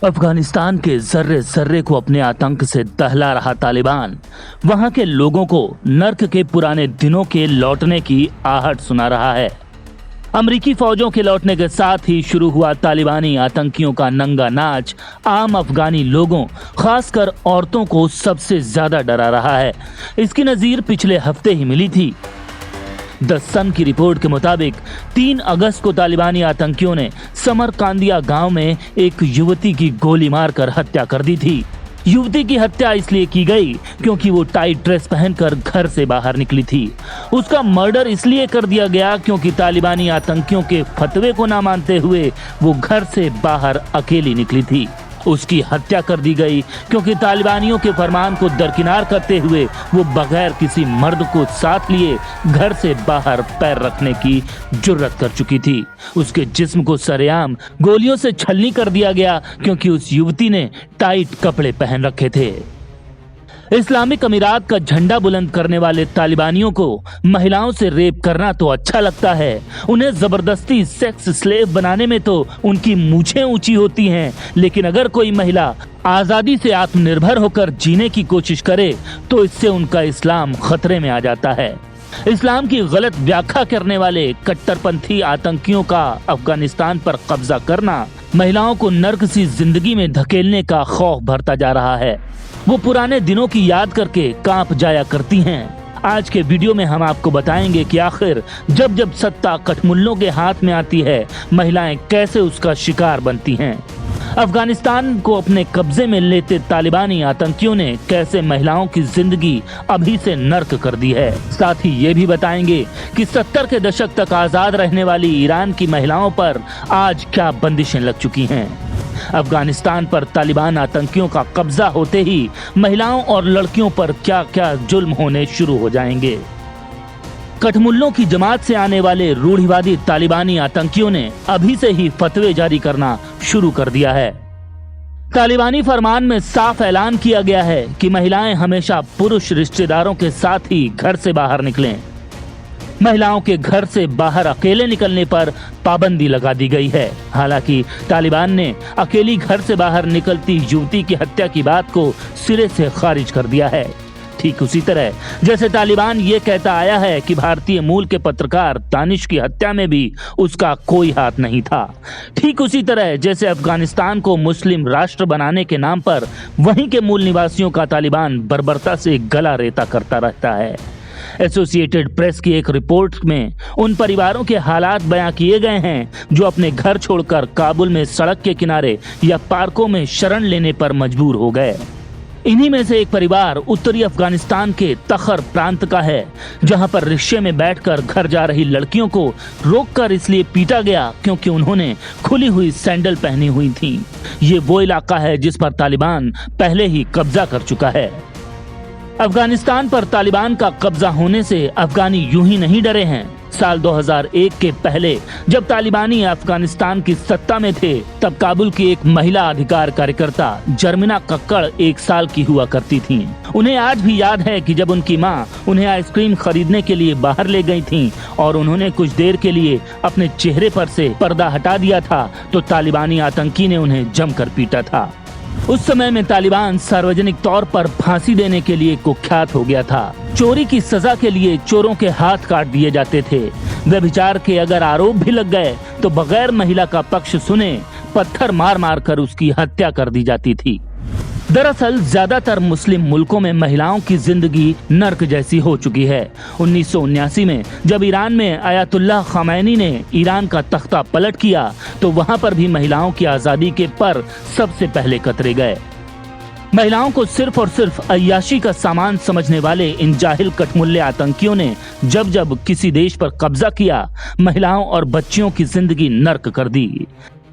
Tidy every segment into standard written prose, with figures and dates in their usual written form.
अफगानिस्तान के जर्रे जर्रे को अपने आतंक से दहला रहा तालिबान वहां के लोगों को नर्क के पुराने दिनों के लौटने की आहट सुना रहा है। अमरीकी फौजों के लौटने के साथ ही शुरू हुआ तालिबानी आतंकियों का नंगा नाच आम अफगानी लोगों, खासकर औरतों को सबसे ज्यादा डरा रहा है। इसकी नजीर पिछले हफ्ते ही मिली थी। द सन की रिपोर्ट के मुताबिक 3 अगस्त को तालिबानी आतंकियों ने समरकांदिया गांव में एक युवती की गोली मारकर हत्या कर दी थी। युवती की हत्या इसलिए की गई क्योंकि वो टाइट ड्रेस पहनकर घर से बाहर निकली थी। उसका मर्डर इसलिए कर दिया गया क्योंकि तालिबानी आतंकियों के फतवे को ना मानते हुए वो घर से बाहर अकेली निकली थी। उसकी हत्या कर दी गई क्योंकि तालिबानियों के फरमान को दरकिनार करते हुए वो बगैर किसी मर्द को साथ लिए घर से बाहर पैर रखने की जुर्रत कर चुकी थी। उसके जिस्म को सरेआम गोलियों से छलनी कर दिया गया क्योंकि उस युवती ने टाइट कपड़े पहन रखे थे। इस्लामिक अमीरात का झंडा बुलंद करने वाले तालिबानियों को महिलाओं से रेप करना तो अच्छा लगता है। उन्हें जबरदस्ती सेक्स स्लेव बनाने में तो उनकी मूछें ऊंची होती हैं, लेकिन अगर कोई महिला आजादी से आत्मनिर्भर होकर जीने की कोशिश करे तो इससे उनका इस्लाम खतरे में आ जाता है। इस्लाम की गलत व्याख्या करने वाले कट्टरपंथी आतंकियों का अफगानिस्तान पर कब्जा करना महिलाओं को नर्क सी जिंदगी में धकेलने का खौफ भरता जा रहा है। वो पुराने दिनों की याद करके कांप जाया करती हैं। आज के वीडियो में हम आपको बताएंगे कि आखिर जब जब सत्ता कठमुल्लों के हाथ में आती है, महिलाएं कैसे उसका शिकार बनती हैं। अफगानिस्तान को अपने कब्जे में लेते तालिबानी आतंकियों ने कैसे महिलाओं की जिंदगी अभी से नर्क कर दी है। साथ ही ये भी बताएंगे कि 70 के दशक तक आजाद रहने वाली ईरान की महिलाओं पर आज क्या बंदिशें लग चुकी हैं। अफगानिस्तान पर तालिबान आतंकियों का कब्जा होते ही महिलाओं और लड़कियों पर क्या क्या जुल्म होने शुरू हो जाएंगे। कठमुल्लों की जमात से आने वाले रूढ़िवादी तालिबानी आतंकियों ने अभी से ही फतवे जारी करना शुरू कर दिया है। तालिबानी फरमान में साफ ऐलान किया गया है कि महिलाएं हमेशा पुरुष रिश्तेदारों के साथ ही घर से बाहर निकलें। महिलाओं के घर से बाहर अकेले निकलने पर पाबंदी लगा दी गई है। हालांकि तालिबान ने अकेली घर से बाहर निकलती युवती की हत्या की बात को सिरे से खारिज कर दिया है। ठीक उसी तरह जैसे तालिबान ये कहता आया है कि भारतीय मूल के पत्रकार दानिश की हत्या में भी उसका कोई हाथ नहीं था, ठीक उसी तरह जैसे अफगानिस्तान को मुस्लिम राष्ट्र बनाने के नाम पर वहीं के मूल निवासियों का तालिबान बर्बरता से गला रेता करता रहता है। एसोसिएटेड प्रेस की एक रिपोर्ट में उन परिवारों के हालात बयां किए गए हैं जो अपने घर छोड़कर काबुल में सड़क के किनारे या पार्कों में शरण लेने पर मजबूर हो गए। इन्हीं में से एक परिवार उत्तरी अफगानिस्तान के तखर प्रांत का है, जहां पर रिक्शे में बैठकर घर जा रही लड़कियों को रोककर इसलिए पीटा गया क्योंकि उन्होंने खुली हुई सैंडल पहनी हुई थी। ये वो इलाका है जिस पर तालिबान पहले ही कब्जा कर चुका है। अफगानिस्तान पर तालिबान का कब्जा होने से अफगानी यूं ही नहीं डरे हैं। साल 2001 के पहले जब तालिबानी अफगानिस्तान की सत्ता में थे, तब काबुल की एक महिला अधिकार कार्यकर्ता जर्मिना कक्कड़ 1 साल की हुआ करती थीं। उन्हें आज भी याद है कि जब उनकी मां उन्हें आइसक्रीम खरीदने के लिए बाहर ले गई थीं और उन्होंने कुछ देर के लिए अपने चेहरे पर से पर्दा हटा दिया था, तो तालिबानी आतंकी ने उन्हें जमकर पीटा था। उस समय में तालिबान सार्वजनिक तौर पर फांसी देने के लिए कुख्यात हो गया था। चोरी की सजा के लिए चोरों के हाथ काट दिए जाते थे। व्यभिचार के अगर आरोप भी लग गए तो बगैर महिला का पक्ष सुने पत्थर मार मार कर उसकी हत्या कर दी जाती थी। दरअसल ज्यादातर मुस्लिम मुल्कों में महिलाओं की जिंदगी नर्क जैसी हो चुकी है। 1979 में जब ईरान में आयतुल्लाह खमैनी ने ईरान का तख्ता पलट किया तो वहां पर भी महिलाओं की आजादी के पर सबसे पहले कतरे गए। महिलाओं को सिर्फ और सिर्फ अय्याशी का सामान समझने वाले इन जाहिल कठमुल्ले आतंकियों ने जब जब किसी देश पर कब्जा किया, महिलाओं और बच्चियों की जिंदगी नर्क कर दी।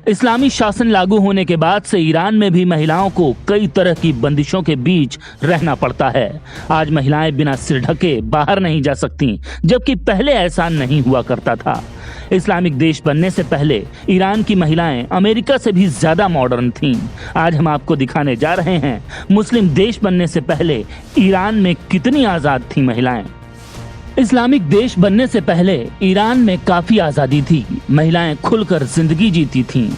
इस्लामी शासन लागू होने के बाद से ईरान में भी महिलाओं को कई तरह की बंदिशों के बीच रहना पड़ता है। आज महिलाएं बिना सिर ढके बाहर नहीं जा सकती, जबकि पहले ऐसा नहीं हुआ करता था। इस्लामिक देश बनने से पहले ईरान की महिलाएं अमेरिका से भी ज्यादा मॉडर्न थीं। आज हम आपको दिखाने जा रहे हैं मुस्लिम देश बनने से पहले ईरान में कितनी आजाद थी महिलाएं। इस्लामिक देश बनने से पहले ईरान में काफी आजादी थी। महिलाएं खुलकर जिंदगी जीती थीं।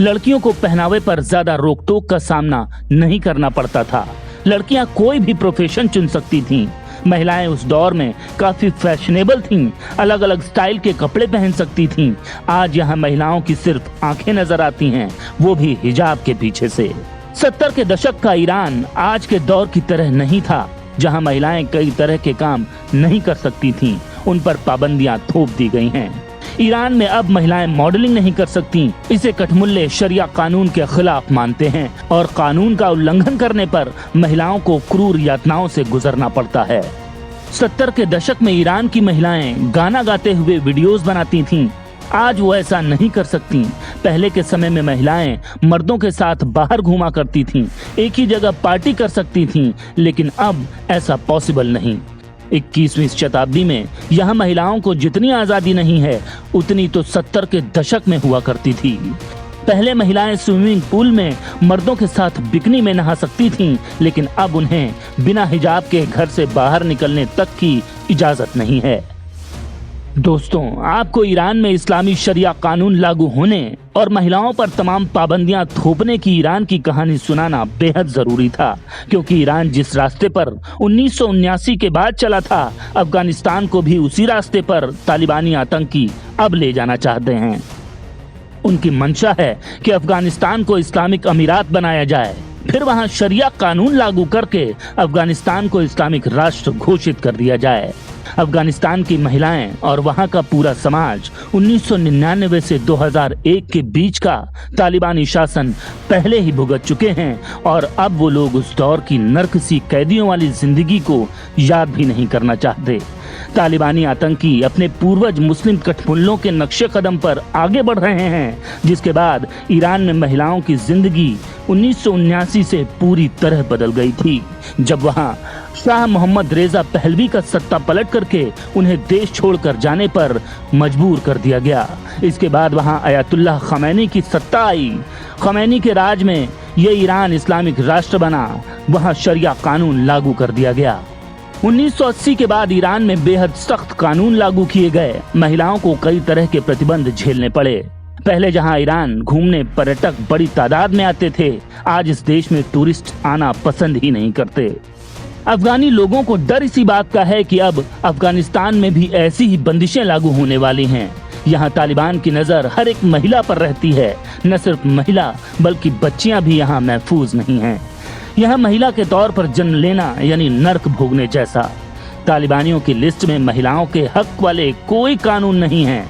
लड़कियों को पहनावे पर ज्यादा रोक टोक का सामना नहीं करना पड़ता था। लड़कियां कोई भी प्रोफेशन चुन सकती थीं। महिलाएं उस दौर में काफी फैशनेबल थीं, अलग अलग स्टाइल के कपड़े पहन सकती थीं। आज यहाँ महिलाओं की सिर्फ आंखें नजर आती हैं, वो भी हिजाब के पीछे से। 70 के दशक का ईरान आज के दौर की तरह नहीं था, जहां महिलाएं कई तरह के काम नहीं कर सकती थीं। उन पर पाबंदियां थोप दी गई हैं। ईरान में अब महिलाएं मॉडलिंग नहीं कर सकती। इसे कठमुल्ले शरिया कानून के खिलाफ मानते हैं और कानून का उल्लंघन करने पर महिलाओं को क्रूर यातनाओं से गुजरना पड़ता है। 70 के दशक में ईरान की महिलाएं गाना गाते हुए वीडियोस बनाती थीं। आज वो ऐसा नहीं कर सकती। पहले के समय में महिलाएं मर्दों के साथ बाहर घूमा करती थीं, एक ही जगह पार्टी कर सकती थीं, लेकिन अब ऐसा पॉसिबल नहीं। 21वीं शताब्दी में यहाँ महिलाओं को जितनी आजादी नहीं है, उतनी तो 70 के दशक में हुआ करती थी। पहले महिलाएं स्विमिंग पूल में मर्दों के साथ बिकनी में नहा सकती थीं, लेकिन अब उन्हें बिना हिजाब के घर से बाहर निकलने तक की इजाजत नहीं है। दोस्तों, आपको ईरान में इस्लामी शरिया कानून लागू होने और महिलाओं पर तमाम पाबंदियां थोपने की ईरान की कहानी सुनाना बेहद जरूरी था, क्योंकि ईरान जिस रास्ते पर 1979 के बाद चला था, अफगानिस्तान को भी उसी रास्ते पर तालिबानी आतंकी अब ले जाना चाहते हैं। उनकी मंशा है कि अफगानिस्तान को इस्लामिक अमीरात बनाया जाए, फिर वहां शरिया कानून लागू करके अफगानिस्तान को इस्लामिक राष्ट्र घोषित कर दिया जाए। अफगानिस्तान की महिलाएं और वहां का पूरा समाज 1999 से 2001 के बीच का तालिबानी शासन पहले ही भुगत चुके हैं और अब वो लोग उस दौर की नरकसी कैदियों वाली जिंदगी को याद भी नहीं करना चाहते। तालिबानी आतंकी अपने पूर्वज मुस्लिम कठपुतलियों के नक्शे कदम पर आगे बढ़ रहे हैं, जिसके बाद ईरान में महिलाओं की जिंदगी 1979 से पूरी तरह बदल गई थी, जब वहां शाह मोहम्मद रेजा पहलवी का सत्ता पलट करके उन्हें देश छोड़कर जाने पर मजबूर कर दिया गया। इसके बाद वहां अयातुल्लाह खमैनी की सत्ता आई। खमैनी के राज में ये ईरान इस्लामिक राष्ट्र बना, वहां शरिया कानून लागू कर दिया गया। 1980 के बाद ईरान में बेहद सख्त कानून लागू किए गए। महिलाओं को कई तरह के प्रतिबंध झेलने पड़े। पहले जहां ईरान घूमने पर्यटक बड़ी तादाद में आते थे, आज इस देश में टूरिस्ट आना पसंद ही नहीं करते। अफगानी लोगों को डर इसी बात का है कि अब अफगानिस्तान में भी ऐसी ही बंदिशें लागू होने वाली हैं। यहाँ तालिबान की नजर हर एक महिला पर रहती है। न सिर्फ महिला बल्कि बच्चियां भी यहाँ महफूज नहीं हैं। यह महिला के तौर पर जन्म लेना यानी नर्क भोगने जैसा। तालिबानियों की लिस्ट में महिलाओं के हक वाले कोई कानून नहीं है।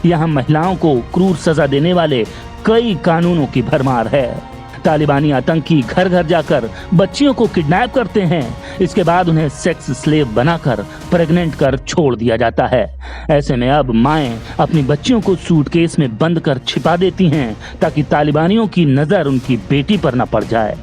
यहाँ महिलाओं को क्रूर सजा देने वाले कई कानूनों की भरमार है। तालिबानी आतंकी घर घर जाकर बच्चियों को किडनैप करते हैं। इसके बाद उन्हें सेक्स स्लेव बनाकर प्रेग्नेंट कर छोड़ दिया जाता है। ऐसे में अब माएं अपनी बच्चियों को सूटकेस में बंद कर छिपा देती हैं, ताकि तालिबानियों की नजर उनकी बेटी पर न पड़ जाए।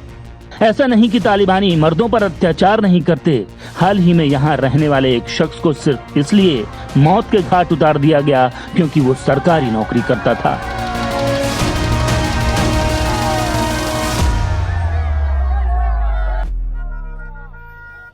ऐसा नहीं कि तालिबानी मर्दों पर अत्याचार नहीं करते। हाल ही में यहाँ रहने वाले एक शख्स को सिर्फ इसलिए मौत के घाट उतार दिया गया क्योंकि वो सरकारी नौकरी करता था।